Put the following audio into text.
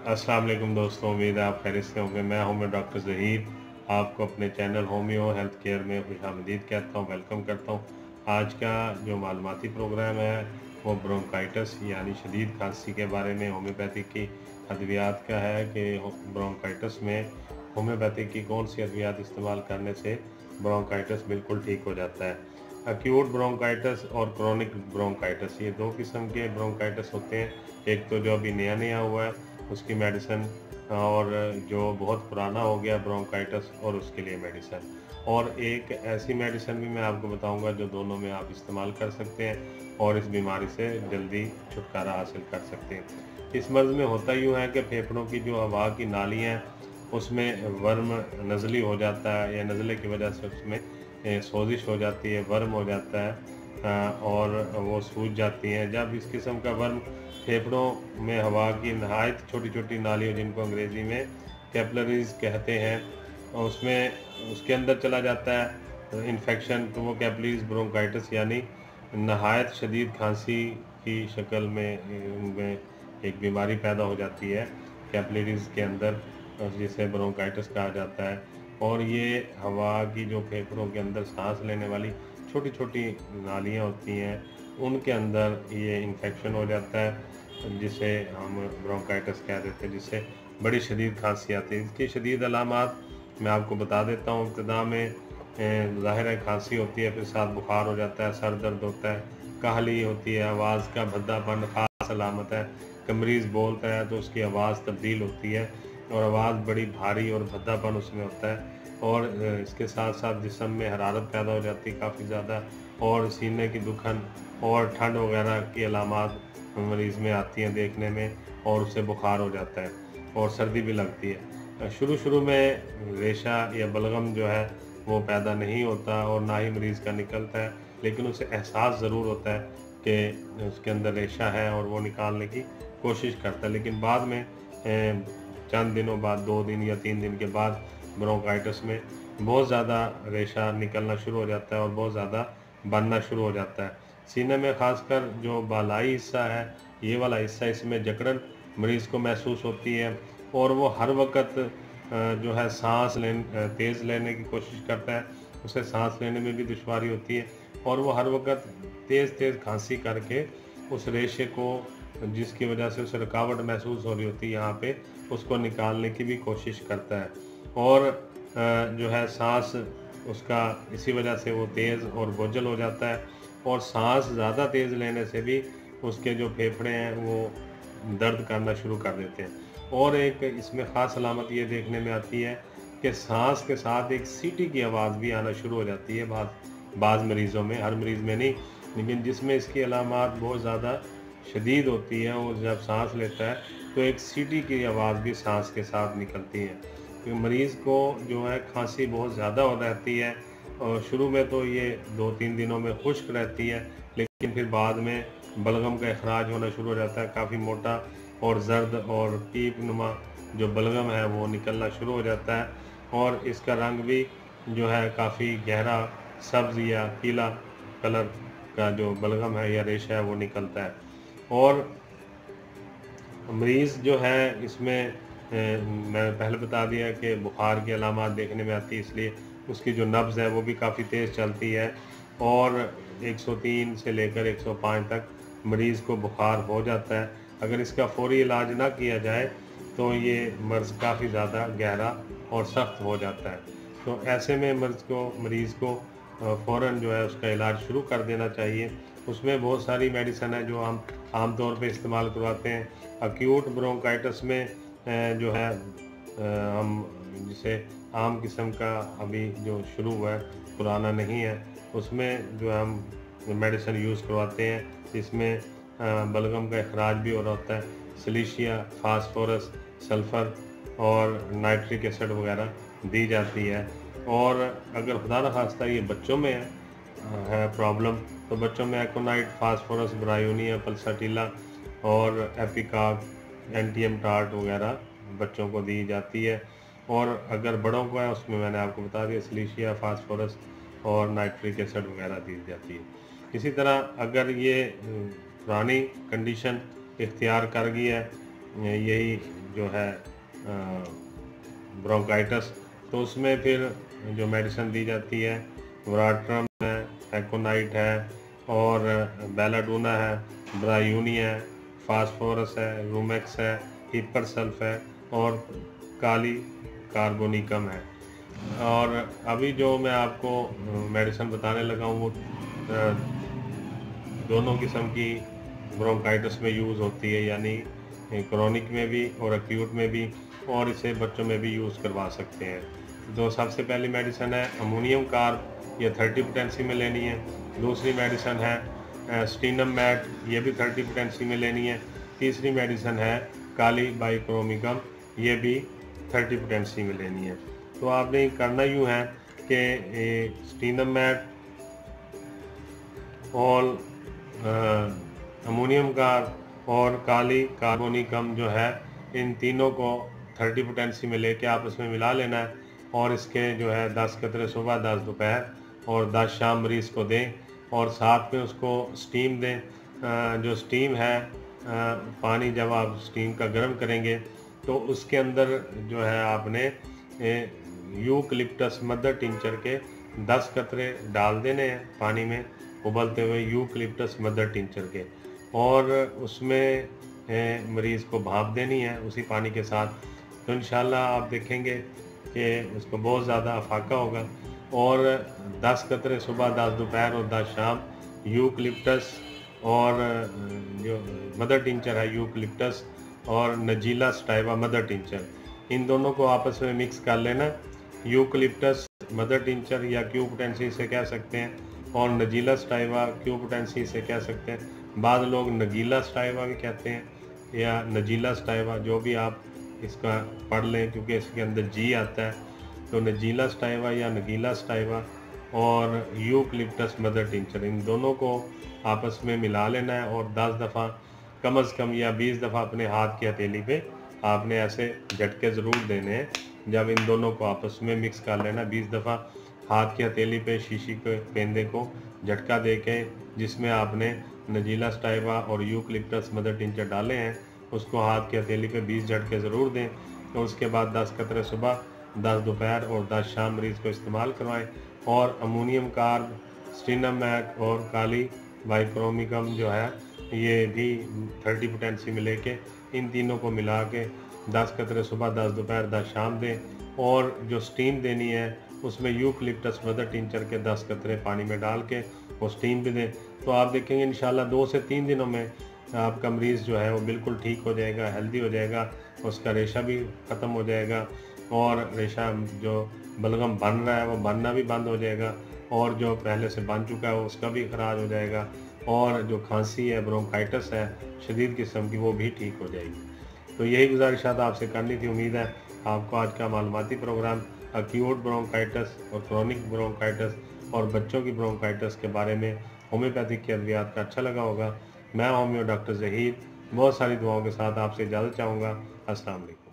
अस्सलाम वालेकुम दोस्तों, उम्मीद है आप खैरियत से होंगे। मैं हूं डॉक्टर ज़हीर, आपको अपने चैनल होमियो हेल्थ केयर में खुशामदीद कहता हूं, वेलकम करता हूं। आज का जो मालूमाती प्रोग्राम है वो ब्रोंकाइटिस यानी शदीद खांसी के बारे में होम्योपैथी की अद्वियात का है कि ब्रोंकाइटिस में होम्योपैथी की कौन सी अद्वियात इस्तेमाल करने से ब्रोंकाइटिस बिल्कुल ठीक हो जाता है। एक्यूट ब्रोंकाइटिस और क्रोनिक ब्रोंकाइटिस, ये दो किस्म के ब्रोंकाइटिस होते हैं। एक तो जो अभी नया नया हुआ है उसकी मेडिसिन, और जो बहुत पुराना हो गया ब्रोंकाइटिस और उसके लिए मेडिसिन, और एक ऐसी मेडिसिन भी मैं आपको बताऊंगा जो दोनों में आप इस्तेमाल कर सकते हैं और इस बीमारी से जल्दी छुटकारा हासिल कर सकते हैं। इस मर्ज़ में होता यूँ है कि फेफड़ों की जो हवा की नाली हैं उसमें वर्म नज़ली हो जाता है, या नज़ले की वजह से उसमें सोजिश हो जाती है, वर्म हो जाता है, और वो सूज जाती हैं। जब इस किस्म का वर्म फेफड़ों में हवा की नहायत छोटी छोटी नालियों, जिनको अंग्रेज़ी में कैपिलरीज कहते हैं, और उसमें उसके अंदर चला जाता है इन्फेक्शन, तो वो कैपिलरीज ब्रोंकाइटिस यानी नहायत शदीद खांसी की शक्ल में उनमें एक बीमारी पैदा हो जाती है कैपिलरीज के अंदर, जिसे ब्रोंकाइटिस कहा जाता है। और ये हवा की जो फेफड़ों के अंदर सांस लेने वाली छोटी छोटी नालियाँ होती हैं उनके अंदर ये इन्फेक्शन हो जाता है, जिसे हम ब्रोंकाइटिस कह देते हैं, जिससे बड़ी शदीद खांसी आती है। इसकी शदीद अलामात मैं आपको बता देता हूँ। इब्तिदा में ज़ाहिर है खांसी होती है, फिर साथ बुखार हो जाता है, सर दर्द होता है, काहली होती है, आवाज़ का भद्दापन ख़ास अलामत है। मरीज़ बोलता है तो उसकी आवाज़ तब्दील होती है और आवाज़ बड़ी भारी और भद्दापन उसमें होता है, और इसके साथ साथ जिस्म में हरारत पैदा हो जाती है काफ़ी ज़्यादा, और सीने की दुखन और ठंड वगैरह की अलामात मरीज़ में आती हैं देखने में, और उससे बुखार हो जाता है और सर्दी भी लगती है। शुरू शुरू में रेशा या बलगम जो है वो पैदा नहीं होता और ना ही मरीज़ का निकलता है, लेकिन उसे एहसास ज़रूर होता है कि उसके अंदर रेशा है और वो निकालने की कोशिश करता है। लेकिन बाद में चंद दिनों बाद, 2 दिन या 3 दिन के बाद, ब्रोंकाइटिस में बहुत ज़्यादा रेशा निकलना शुरू हो जाता है और बहुत ज़्यादा बनना शुरू हो जाता है। सीने में ख़ासकर जो बालाई हिस्सा है, ये वाला हिस्सा, इसमें जकड़न मरीज़ को महसूस होती है, और वो हर वक़्त जो है तेज़ लेने की कोशिश करता है, उसे साँस लेने में भी दुश्वारी होती है, और वो हर वक़्त तेज़ तेज़ खाँसी करके उस रेशे को, जिसकी वजह से उसे रुकावट महसूस हो रही होती है यहाँ पे, उसको निकालने की भी कोशिश करता है। और जो है साँस उसका इसी वजह से वो तेज़ और बोझल हो जाता है, और साँस ज़्यादा तेज़ लेने से भी उसके जो फेफड़े हैं वो दर्द करना शुरू कर देते हैं। और एक इसमें ख़ास अलामत ये देखने में आती है कि साँस के साथ एक सीटी की आवाज़ भी आना शुरू हो जाती है बाज़ मरीज़ों में, हर मरीज़ में नहीं, लेकिन जिसमें इसकी अलामात बहुत ज़्यादा शदीद होती है, वो जब साँस लेता है तो एक सीटी की आवाज़ भी साँस के साथ निकलती है। तो मरीज़ को जो है खांसी बहुत ज़्यादा हो रहती है, और शुरू में तो ये 2-3 दिनों में खुश्क रहती है, लेकिन फिर बाद में बलगम का इखराज होना शुरू हो जाता है, काफ़ी मोटा और ज़र्द और पीप नुमा जो बलगम है वो निकलना शुरू हो जाता है, और इसका रंग भी जो है काफ़ी गहरा सब्ज़ या पीला कलर का जो बलगम है या रेशा है वो निकलता है। और मरीज़ जो है इसमें मैंने पहले बता दिया कि बुखार की अलामात देखने में आती है, इसलिए उसकी जो नब्ज़ है वो भी काफ़ी तेज़ चलती है, और 103 से लेकर 105 तक मरीज़ को बुखार हो जाता है। अगर इसका फ़ौरी इलाज ना किया जाए तो ये मर्ज़ काफ़ी ज़्यादा गहरा और सख्त हो जाता है। तो ऐसे में मरीज़ को फ़ौरन जो है उसका इलाज शुरू कर देना चाहिए। उसमें बहुत सारी मेडिसिन है जो हम आम तौर पे इस्तेमाल करवाते हैं। एक्यूट ब्रोंकाइटिस में जो है हम जिसे आम किस्म का अभी जो शुरू हुआ है, पुराना नहीं है, उसमें जो हम मेडिसिन यूज़ करवाते हैं, जिसमें बलगम का इखराज भी हो रहा होता है, सिलिशिया, फास्फोरस, सल्फ़र और नाइट्रिक एसिड वगैरह दी जाती है। और अगर खुदा न खास्ता ये बच्चों में है प्रॉब्लम, तो बच्चों में एकोनाइट, फास्फोरस, ब्रायोनिया, पल्साटिला और एपिकाक, एंटीएम टार्ट वगैरह बच्चों को दी जाती है। और अगर बड़ों को है उसमें मैंने आपको बता दिया सिलिशिया, फास्फोरस और नाइट्रिक एसिड वगैरह दी जाती है। इसी तरह अगर ये पुरानी कंडीशन इख्तियार कर गई है, यही जो है ब्रोंकाइटिस, तो उसमें फिर जो मेडिसिन दी जाती है वराट्रम है, एकोनाइट है और बेलाडोना है, ब्रायूनी है, फास्फोरस है, रूमेक्स है, हिपरसल्फ है और काली कार्बोनिकम है। और अभी जो मैं आपको मेडिसिन बताने लगा हूँ वो दोनों किस्म की ब्रोंकाइटिस में यूज़ होती है, यानी क्रोनिक में भी और एक्यूट में भी, और इसे बच्चों में भी यूज़ करवा सकते हैं। तो सबसे पहली मेडिसिन है अमोनियम कार्ब, ये 30 पोटेंसी में लेनी है। दूसरी मेडिसिन है स्टीनम मैट, ये भी 30 पोटेंसी में लेनी है। तीसरी मेडिसिन है काली बाइक्रोमिकम, ये भी 30 पोटेंसी में लेनी है। तो आपने करना यूँ है कि स्टीनम मैट और अमोनियम कार्ब और काली कार्बोनिकम जो है, इन तीनों को 30 पोटेंसी में लेके आपस में मिला लेना है और इसके जो है 10 कतरे सुबह, 10 दोपहर और 10 शाम मरीज़ को दें और साथ में उसको स्टीम दें। जो स्टीम है पानी जब आप स्टीम का गर्म करेंगे तो उसके अंदर जो है आपने यूकलिप्टस मदर टिंचर के 10 कतरे डाल देने हैं पानी में उबलते हुए, यूकलिप्टस मदर टिंचर के, और उसमें मरीज़ को भाप देनी है उसी पानी के साथ। तो इंशाल्लाह आप देखेंगे कि उसको बहुत ज़्यादा अफाका होगा। और 10 कतरे सुबह, 10 दोपहर और 10 शाम यूकलिप्टस और जो मदर टिंचर है यूकलिप्टस और नजीला स्टाइवा मदर टिंचर, इन दोनों को आपस में मिक्स कर लेना। यूकलिप्टस मदर टिंचर या क्यूपोटेंसी से कह सकते हैं और नजीला स्टाइवा क्यूपोटेंसी से कह सकते हैं। बाद लोग नगीला स्टाइवा भी कहते हैं या नजीला स्टाइवा, जो भी आप इसका पढ़ लें क्योंकि इसके अंदर जी आता है। तो नजीला स्टाइवा या नगीला स्टाइवा और यूकलिप्टस मदर टिंचर, इन दोनों को आपस में मिला लेना है और 10 दफ़ा कम से कम या 20 दफ़ा अपने हाथ की हथेली पे आपने ऐसे झटके ज़रूर देने हैं। जब इन दोनों को आपस में मिक्स कर लेना 20 दफ़ा हाथ की हथेली पे शीशी के पेंदे को झटका दे के, जिसमें आपने नजीला स्टाइवा और यूकलिप्टस मदर टिंचर डाले हैं, उसको हाथ की हथेली पे 20 झटके ज़रूर दें। तो उसके बाद 10 कतरे सुबह, 10 दोपहर और 10 शाम मरीज़ को इस्तेमाल करवाएं। और अमोनियम कार्ब, स्टीनम मैट और काली बाइक्रोमिकम जो है, ये भी 30 पोटेंसी में लेके इन तीनों को मिला के 10 कतरे सुबह, 10 दोपहर, 10 शाम दें। और जो स्टीम देनी है उसमें यूकलिप्टस मदर टिंचर के 10 कतरे पानी में डाल के वो स्टीम भी दें। तो आप देखेंगे इंशाल्लाह 2 से 3 दिनों में आपका मरीज़ जो है वो बिल्कुल ठीक हो जाएगा, हेल्दी हो जाएगा, उसका रेशा भी ख़त्म हो जाएगा और रेशा जो बलगम बन रहा है वो बनना भी बंद हो जाएगा और जो पहले से बन चुका है उसका भी खराज हो जाएगा और जो खांसी है, ब्रोंकाइटिस है शदीद किस्म की, वो भी ठीक हो जाएगी। तो यही गुजारिशात आपसे करनी थी। उम्मीद है आपको आज का मालूमाती प्रोग्राम एक्यूट ब्रोंकाइटिस और क्रोनिक ब्रोंकाइटिस और बच्चों की ब्रोंकाइटिस के बारे में होम्योपैथिक के अद्वियात का अच्छा लगा होगा। मैं होम्यो डॉक्टर ज़हीर बहुत सारी दुआओं के साथ आपसे इजाज़त चाहूँगा। अस्सलाम वालेकुम।